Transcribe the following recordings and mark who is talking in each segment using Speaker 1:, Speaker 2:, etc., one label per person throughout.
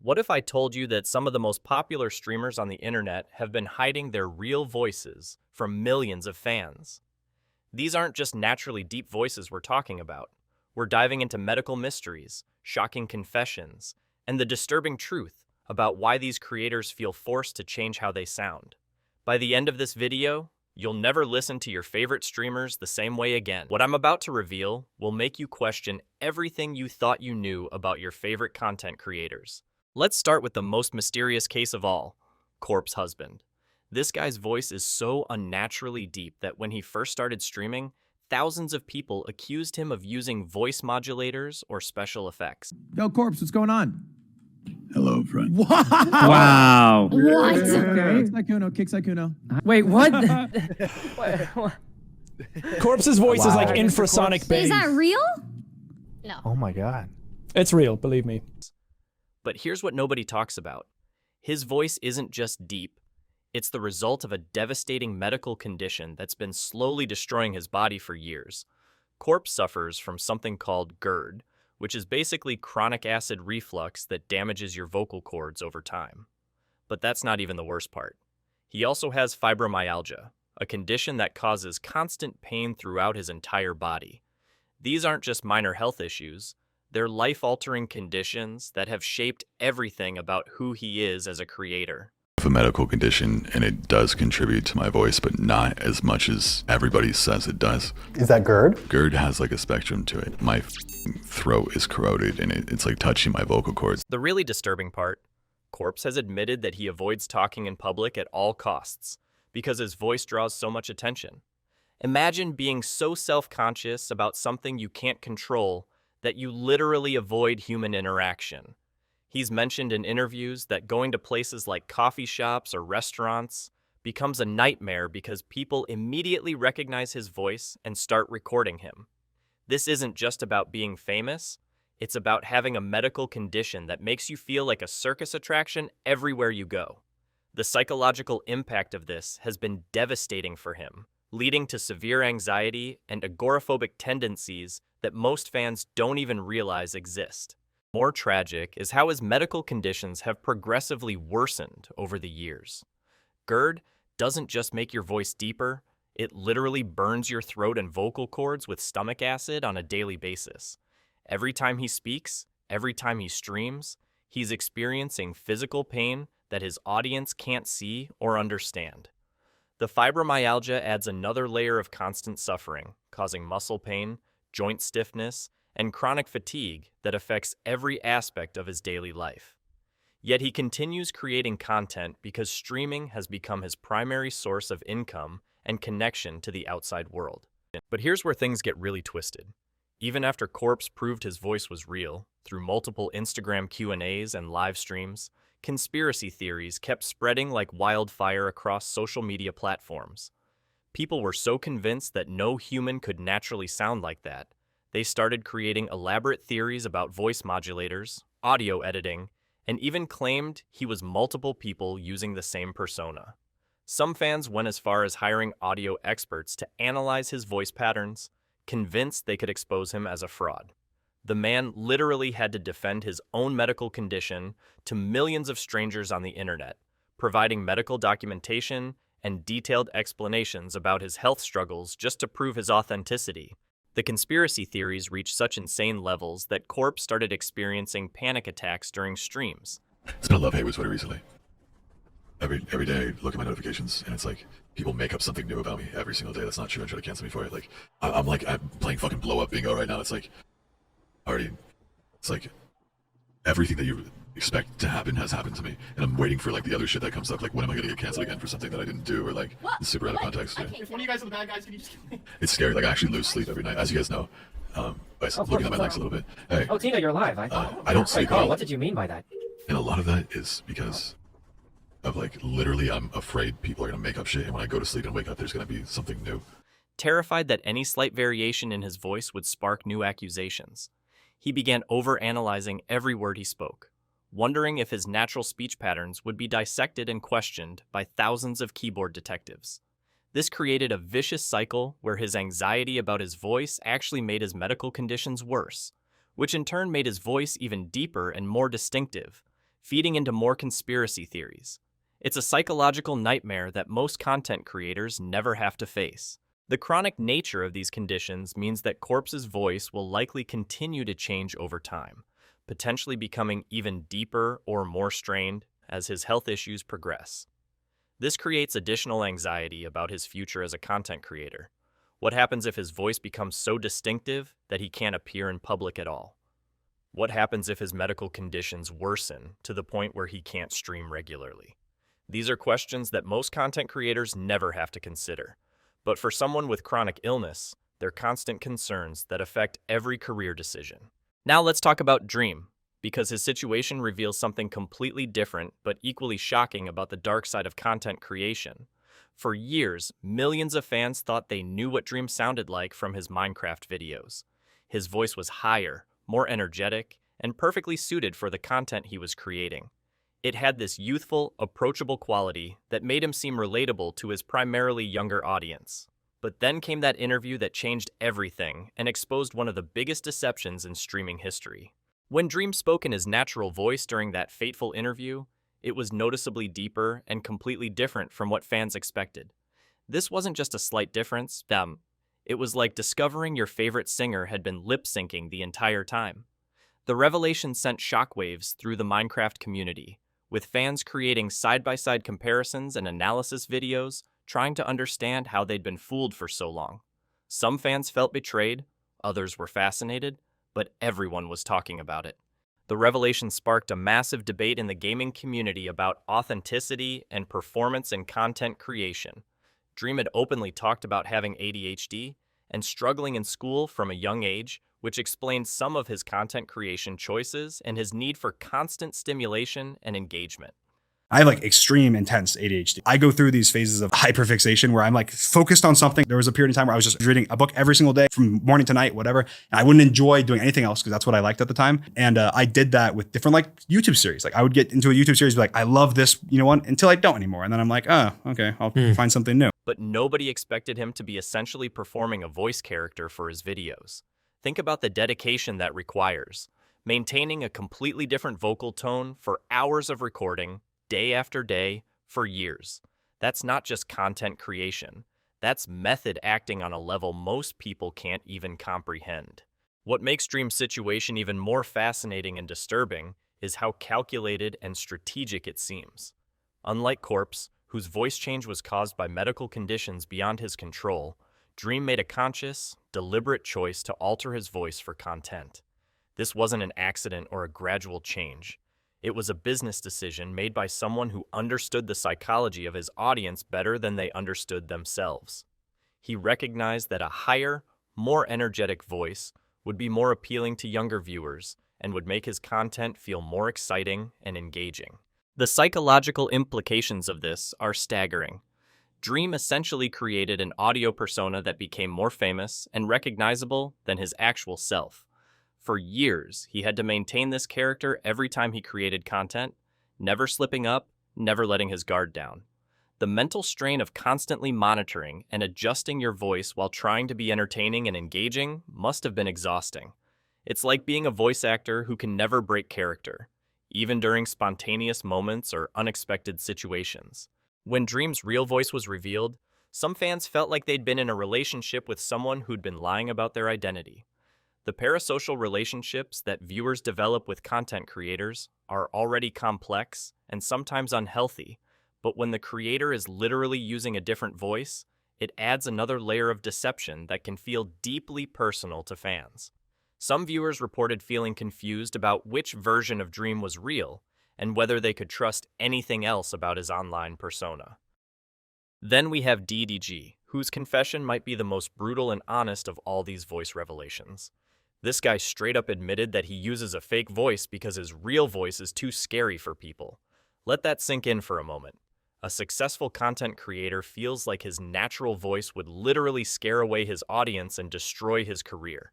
Speaker 1: What if I told you that some of the most popular streamers on the internet have been hiding their real voices from millions of fans? These aren't just naturally deep voices we're talking about. We're diving into medical mysteries, shocking confessions, and the disturbing truth about why these creators feel forced to change how they sound. By the end of this video, you'll never listen to your favorite streamers the same way again. What I'm about to reveal will make you question everything you thought you knew about your favorite content creators. Let's start with the most mysterious case of all, Corpse Husband. This guy's voice is so unnaturally deep that when he first started streaming, thousands of people accused him of using voice modulators or special effects.
Speaker 2: Yo, Corpse, what's going on?
Speaker 3: Hello, friend.
Speaker 4: Wow.
Speaker 5: What?
Speaker 2: Kicks like Kuno, kicks like Kuno.
Speaker 4: Wait, what?
Speaker 6: Corpse's voice is like infrasonic bass.
Speaker 5: Is that real? No.
Speaker 7: Oh my god.
Speaker 6: It's real, believe me.
Speaker 1: But here's what nobody talks about. His voice isn't just deep. It's the result of a devastating medical condition that's been slowly destroying his body for years. Corpse suffers from something called GERD, which is basically chronic acid reflux that damages your vocal cords over time. But that's not even the worst part. He also has fibromyalgia, a condition that causes constant pain throughout his entire body. These aren't just minor health issues. They're life-altering conditions that have shaped everything about who he is as a creator.
Speaker 3: I have a medical condition, and it does contribute to my voice, but not as much as everybody says it does.
Speaker 7: Is that GERD?
Speaker 3: GERD has like a spectrum to it. My throat is corroded, and it's like touching my vocal cords.
Speaker 1: The really disturbing part, Corpse has admitted that he avoids talking in public at all costs because his voice draws so much attention. Imagine being so self-conscious about something you can't control that you literally avoid human interaction. He's mentioned in interviews that going to places like coffee shops or restaurants becomes a nightmare because people immediately recognize his voice and start recording him. This isn't just about being famous, it's about having a medical condition that makes you feel like a circus attraction everywhere you go. The psychological impact of this has been devastating for him, leading to severe anxiety and agoraphobic tendencies that most fans don't even realize exist. More tragic is how his medical conditions have progressively worsened over the years. GERD doesn't just make your voice deeper, it literally burns your throat and vocal cords with stomach acid on a daily basis. Every time he speaks, every time he streams, he's experiencing physical pain that his audience can't see or understand. The fibromyalgia adds another layer of constant suffering, causing muscle pain, joint stiffness, and chronic fatigue that affects every aspect of his daily life. Yet he continues creating content because streaming has become his primary source of income and connection to the outside world. But here's where things get really twisted. Even after Corpse proved his voice was real, through multiple Instagram Q&As and live streams, conspiracy theories kept spreading like wildfire across social media platforms. People were so convinced that no human could naturally sound like that, they started creating elaborate theories about voice modulators, audio editing, and even claimed he was multiple people using the same persona. Some fans went as far as hiring audio experts to analyze his voice patterns, convinced they could expose him as a fraud. The man literally had to defend his own medical condition to millions of strangers on the internet, providing medical documentation and detailed explanations about his health struggles just to prove his authenticity. The conspiracy theories reached such insane levels that Corpse started experiencing panic attacks during streams.
Speaker 3: It's been a love-hate with Twitter recently. Every day, I look at my notifications, and it's like people make up something new about me every single day that's not true and try to cancel me for it. Like I'm playing fucking blow-up bingo right now. It's like everything that you expect to happen has happened to me, and I'm waiting for like the other shit that comes up. Like, when am I gonna get canceled again for something that I didn't do, or like it's super out of context. Yeah.
Speaker 8: If one of you guys are the bad guys, can you just kill me?
Speaker 3: It's scary. Like, I actually lose sleep every night, as you guys know. By looking at my legs a little bit. Hey.
Speaker 9: Oh, Tina, you're alive.
Speaker 3: I don't sleep.
Speaker 9: Wait, Carl, what did you mean by that?
Speaker 3: And a lot of that is because of like literally I'm afraid people are gonna make up shit, and when I go to sleep and wake up, there's gonna be something new.
Speaker 1: Terrified that any slight variation in his voice would spark new accusations, he began overanalyzing every word he spoke, wondering if his natural speech patterns would be dissected and questioned by thousands of keyboard detectives. This created a vicious cycle where his anxiety about his voice actually made his medical conditions worse, which in turn made his voice even deeper and more distinctive, feeding into more conspiracy theories. It's a psychological nightmare that most content creators never have to face. The chronic nature of these conditions means that Corpse's voice will likely continue to change over time, potentially becoming even deeper or more strained as his health issues progress. This creates additional anxiety about his future as a content creator. What happens if his voice becomes so distinctive that he can't appear in public at all? What happens if his medical conditions worsen to the point where he can't stream regularly? These are questions that most content creators never have to consider. But for someone with chronic illness, they're constant concerns that affect every career decision. Now let's talk about Dream, because his situation reveals something completely different but equally shocking about the dark side of content creation. For years, millions of fans thought they knew what Dream sounded like from his Minecraft videos. His voice was higher, more energetic, and perfectly suited for the content he was creating. It had this youthful, approachable quality that made him seem relatable to his primarily younger audience. But then came that interview that changed everything and exposed one of the biggest deceptions in streaming history. When Dream spoke in his natural voice during that fateful interview, it was noticeably deeper and completely different from what fans expected. This wasn't just a slight difference, it was like discovering your favorite singer had been lip-syncing the entire time. The revelation sent shockwaves through the Minecraft community, with fans creating side-by-side comparisons and analysis videos, trying to understand how they'd been fooled for so long. Some fans felt betrayed, others were fascinated, but everyone was talking about it. The revelation sparked a massive debate in the gaming community about authenticity and performance in content creation. Dream had openly talked about having ADHD and struggling in school from a young age, which explains some of his content creation choices and his need for constant stimulation and engagement.
Speaker 7: I have like extreme intense ADHD. I go through these phases of hyperfixation where I'm like focused on something. There was a period of time where I was just reading a book every single day from morning to night, whatever. And I wouldn't enjoy doing anything else because that's what I liked at the time. And I did that with different like YouTube series. Like I would get into a YouTube series, be like, I love this, one until I don't anymore. And then I'm like, oh, okay, I'll find something new.
Speaker 1: But nobody expected him to be essentially performing a voice character for his videos. Think about the dedication that requires. Maintaining a completely different vocal tone for hours of recording, day after day, for years. That's not just content creation. That's method acting on a level most people can't even comprehend. What makes Dream's situation even more fascinating and disturbing is how calculated and strategic it seems. Unlike Corpse, whose voice change was caused by medical conditions beyond his control, Dream made a conscious, deliberate choice to alter his voice for content. This wasn't an accident or a gradual change. It was a business decision made by someone who understood the psychology of his audience better than they understood themselves. He recognized that a higher, more energetic voice would be more appealing to younger viewers and would make his content feel more exciting and engaging. The psychological implications of this are staggering. Dream essentially created an audio persona that became more famous and recognizable than his actual self. For years, he had to maintain this character every time he created content, never slipping up, never letting his guard down. The mental strain of constantly monitoring and adjusting your voice while trying to be entertaining and engaging must have been exhausting. It's like being a voice actor who can never break character, even during spontaneous moments or unexpected situations. When Dream's real voice was revealed, some fans felt like they'd been in a relationship with someone who'd been lying about their identity. The parasocial relationships that viewers develop with content creators are already complex and sometimes unhealthy, but when the creator is literally using a different voice, it adds another layer of deception that can feel deeply personal to fans. Some viewers reported feeling confused about which version of Dream was real and whether they could trust anything else about his online persona. Then we have DDG, whose confession might be the most brutal and honest of all these voice revelations. This guy straight up admitted that he uses a fake voice because his real voice is too scary for people. Let that sink in for a moment. A successful content creator feels like his natural voice would literally scare away his audience and destroy his career.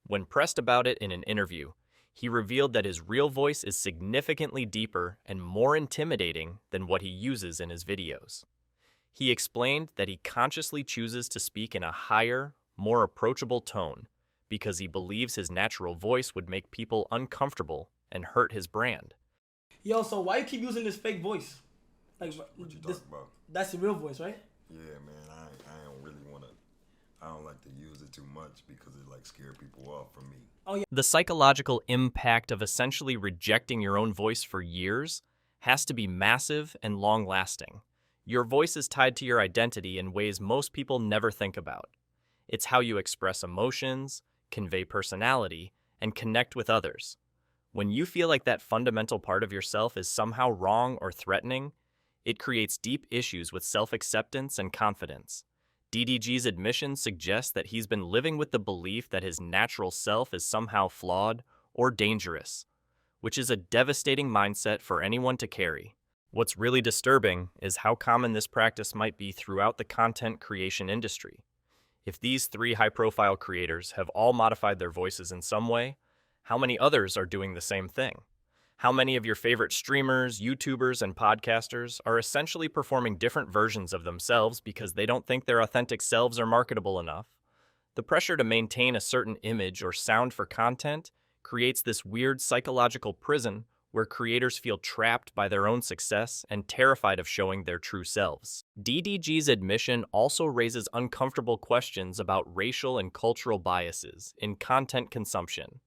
Speaker 1: When pressed about it in an interview, he revealed that his real voice is significantly deeper and more intimidating than what he uses in his videos. He explained that he consciously chooses to speak in a higher, more approachable tone because he believes his natural voice would make people uncomfortable and hurt his brand.
Speaker 8: Yo, so why you keep using this fake voice? Like,
Speaker 9: What you
Speaker 8: this,
Speaker 9: talking about?
Speaker 8: that's the real voice, right?
Speaker 9: Yeah, man. I don't really want to. I don't like to use it too much because it like scare people off from me.
Speaker 8: Oh, yeah.
Speaker 1: The psychological impact of essentially rejecting your own voice for years has to be massive and long-lasting. Your voice is tied to your identity in ways most people never think about. It's how you express emotions, convey personality, and connect with others. When you feel like that fundamental part of yourself is somehow wrong or threatening, it creates deep issues with self-acceptance and confidence. DDG's admission suggests that he's been living with the belief that his natural self is somehow flawed or dangerous, which is a devastating mindset for anyone to carry. What's really disturbing is how common this practice might be throughout the content creation industry. If these 3 high-profile creators have all modified their voices in some way, how many others are doing the same thing? How many of your favorite streamers, YouTubers, and podcasters are essentially performing different versions of themselves because they don't think their authentic selves are marketable enough? The pressure to maintain a certain image or sound for content creates this weird psychological prison where creators feel trapped by their own success and terrified of showing their true selves. DDG's admission also raises uncomfortable questions about racial and cultural biases in content consumption.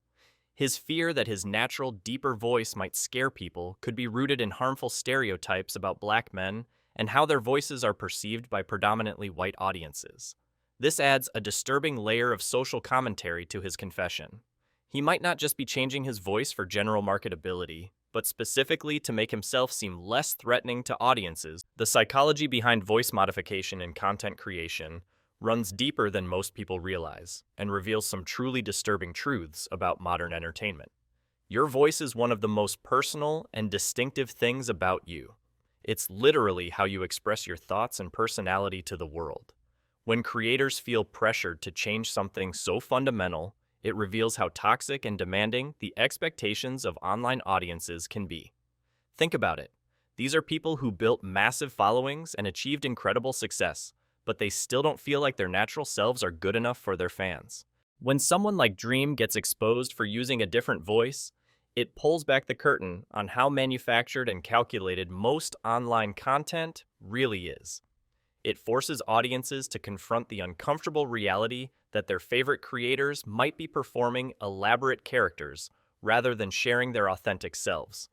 Speaker 1: His fear that his natural, deeper voice might scare people could be rooted in harmful stereotypes about black men and how their voices are perceived by predominantly white audiences. This adds a disturbing layer of social commentary to his confession. He might not just be changing his voice for general marketability, but specifically to make himself seem less threatening to audiences. The psychology behind voice modification in content creation runs deeper than most people realize and reveals some truly disturbing truths about modern entertainment. Your voice is one of the most personal and distinctive things about you. It's literally how you express your thoughts and personality to the world. When creators feel pressured to change something so fundamental, it reveals how toxic and demanding the expectations of online audiences can be. Think about it. These are people who built massive followings and achieved incredible success, but they still don't feel like their natural selves are good enough for their fans. When someone like Dream gets exposed for using a different voice, it pulls back the curtain on how manufactured and calculated most online content really is. It forces audiences to confront the uncomfortable reality that their favorite creators might be performing elaborate characters rather than sharing their authentic selves.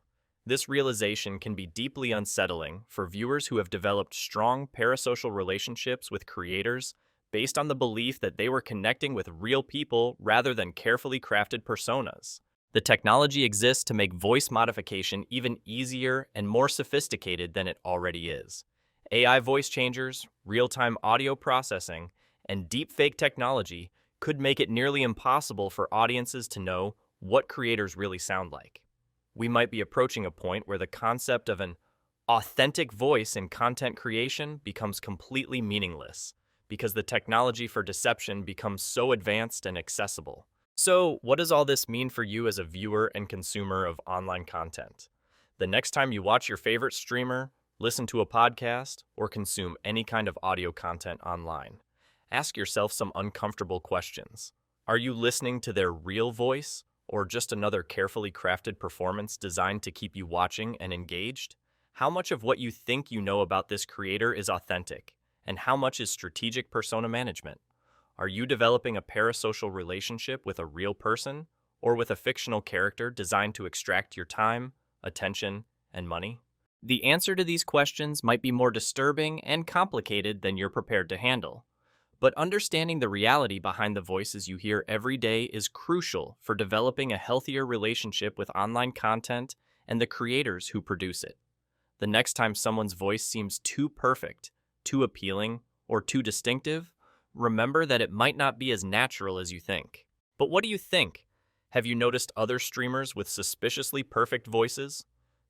Speaker 1: This realization can be deeply unsettling for viewers who have developed strong parasocial relationships with creators based on the belief that they were connecting with real people rather than carefully crafted personas. The technology exists to make voice modification even easier and more sophisticated than it already is. AI voice changers, real-time audio processing, and deepfake technology could make it nearly impossible for audiences to know what creators really sound like. We might be approaching a point where the concept of an authentic voice in content creation becomes completely meaningless because the technology for deception becomes so advanced and accessible. So, what does all this mean for you as a viewer and consumer of online content? The next time you watch your favorite streamer, listen to a podcast, or consume any kind of audio content online, ask yourself some uncomfortable questions. Are you listening to their real voice, or just another carefully crafted performance designed to keep you watching and engaged? How much of what you think you know about this creator is authentic, and how much is strategic persona management? Are you developing a parasocial relationship with a real person, or with a fictional character designed to extract your time, attention, and money? The answer to these questions might be more disturbing and complicated than you're prepared to handle. But understanding the reality behind the voices you hear every day is crucial for developing a healthier relationship with online content and the creators who produce it. The next time someone's voice seems too perfect, too appealing, or too distinctive, remember that it might not be as natural as you think. But what do you think? Have you noticed other streamers with suspiciously perfect voices?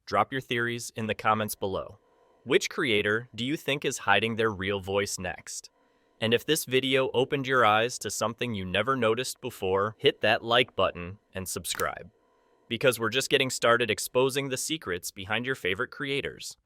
Speaker 1: Drop your theories in the comments below. Which creator do you think is hiding their real voice next? And if this video opened your eyes to something you never noticed before, hit that like button and subscribe. Because we're just getting started exposing the secrets behind your favorite creators.